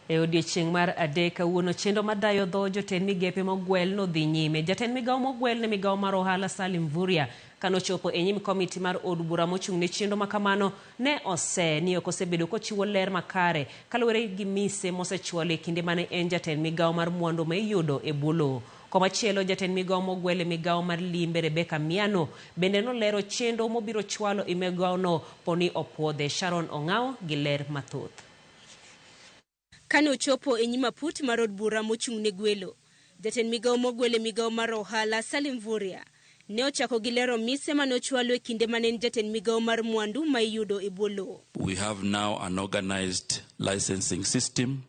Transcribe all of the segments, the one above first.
E odiochieng mar adek kawuono chendo madayo dho jotend migepe mogwel no dhi nyime. Jatend migao mogwel ne migao mar ohala Salim Mvurya kanochopo e nyim komiti mar od bura mochung' ne chendo makamano ne ni ok osebedo kochiwo ler makare kaluwore gi mise mosechwalo e kinde mane en jatend migao mar mwandu ma iyudo e bwo lowo. Komachielo jatend migao mogwel e migao mar limbe Rebecca Miano bende nolero chendo mobiro chwalo e migao no poni opuodhe. Sharon Ong'ao gi ler mathoth. Kano chopo e nyima put mar od bura mochung' ne gwelo, jatend migao mogwel e migao mar ohala Salim Mvurya ne ochako gi lero mise manochwalo e kinde mane jatend migao mar mwandu ma iyudo e bwo lowo. We have now an organized licensing system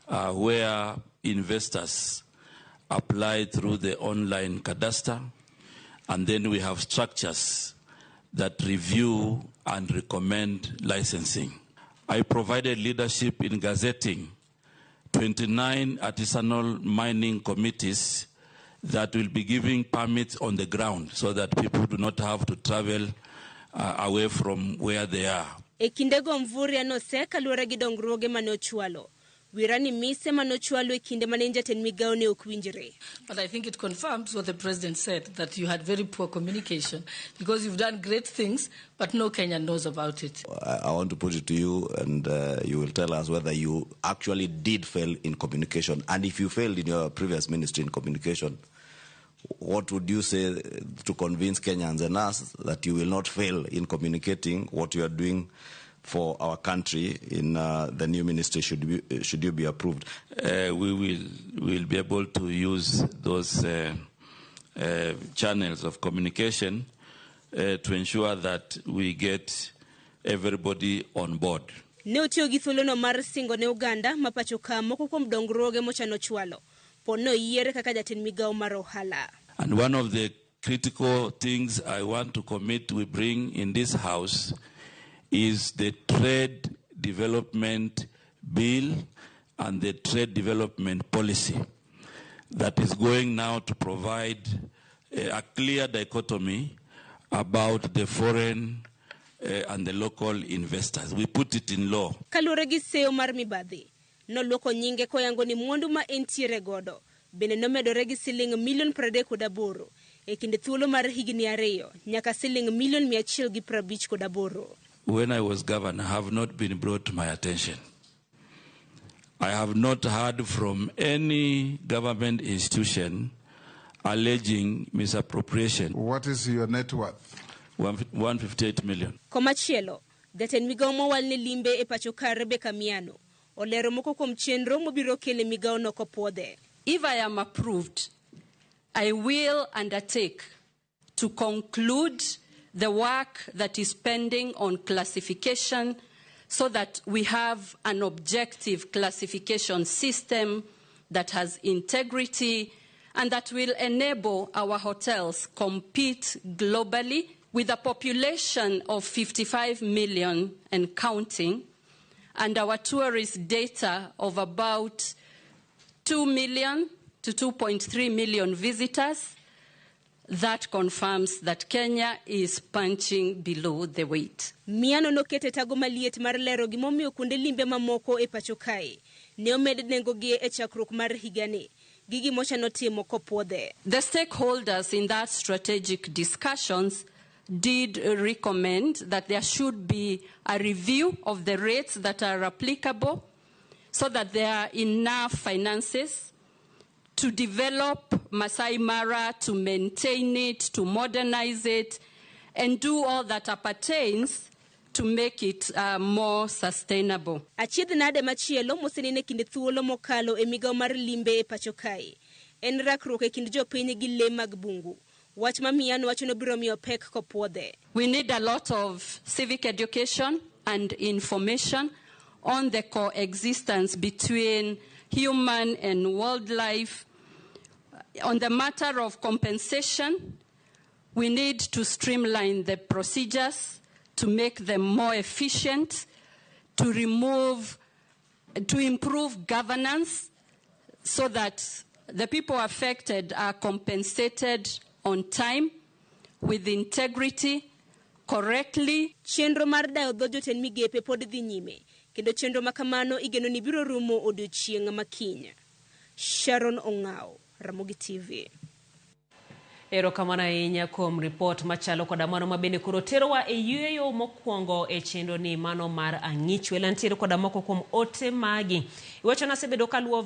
where investors apply through the online cadastre, and then we have structures that review and recommend licensing. I provided leadership in gazetting 29 artisanal mining committees that will be giving permits on the ground so that people do not have to travel away from where they are. E kindego Mvurya no seka luore gi dongruoge manochwalo. Wirani mise manochwalo e kinde mane jatend migao ne okwinjre. But I think it confirms what the president said, that you had very poor communication because you've done great things, but no Kenyan knows about it. I want to put it to you, and you will tell us whether you actually did fail in communication. And if you failed in your previous ministry in communication, what would you say to convince Kenyans and us that you will not fail in communicating what you are doing for our country in the new ministry should you be approved? We will be able to use those channels of communication to ensure that we get everybody on board. Ne otiyo gi thuolono mar singo ne Uganda mapacho ka moko kuom dongruoge mochano chwalo pono yiere kaka jatend migao mar ohala. And one of the critical things I want to commit we bring in this house is the trade development bill and the trade development policy that is going now to provide a clear dichotomy about the foreign and the local investors. We put it in law. Kalure gi seyo mar mibadhi no loko nyinge koyango ni mwandu ma entiere godo bende nomedore gi siling milion 38 e kinde thuolo mar higni 2 nyaka siling milion 158. When I was governor, have not been brought to my attention. I have not heard from any government institution alleging misappropriation. What is your net worth? 158 million. Komachielo, jatend migao mowal ne limbe e pacho ka Rebecca Miano olero moko kuom chenro mobiro kele migao no kopuodhe. If I am approved, I will undertake to conclude the work that is pending on classification so that we have an objective classification system that has integrity and that will enable our hotels compete globally with a population of 55 million and counting, and our tourist data of about 2 million to 2.3 million visitors. That confirms that Kenya is punching below the weight. Miano nokete tago maliet mar lero gimomiyo kunde limbe mamoko e pacho kae ne omed nengo gi e chakruok mar higani gigi mochano timo kopuodhe. The stakeholders in that strategic discussions did recommend that there should be a review of the rates that are applicable so that there are enough finances to develop Masai Mara, to maintain it, to modernize it, and do all that appertains to make it more sustainable. Achiedh nade machielo mosenine kinde thuolo mokalo e migao mar limbe e pacho kae en rakruok e kind jopiny gi le mag bungu. Wach ma Miano wacho no biro miyo pek kopuodhe. We need a lot of civic education and information on the coexistence between human and wildlife. On the matter of compensation, we need to streamline the procedures to make them more efficient, to improve governance so that the people affected are compensated on time, with integrity, correctly. Chenro mar dayo dho jotend migepe pod dhi nyime kendo chenro makamano igeno ni biro rumo odiochieng' makiny. Sharon Ong'ao, Ramogi TV. Erokamano ahinya kuom report machalo koda mano mabende koro terowa e yueyo mokwongo e chenro ni mano mar ang'ich. Welantiere koda moko kuom ote magi. Iwacho nasebedo kaluwo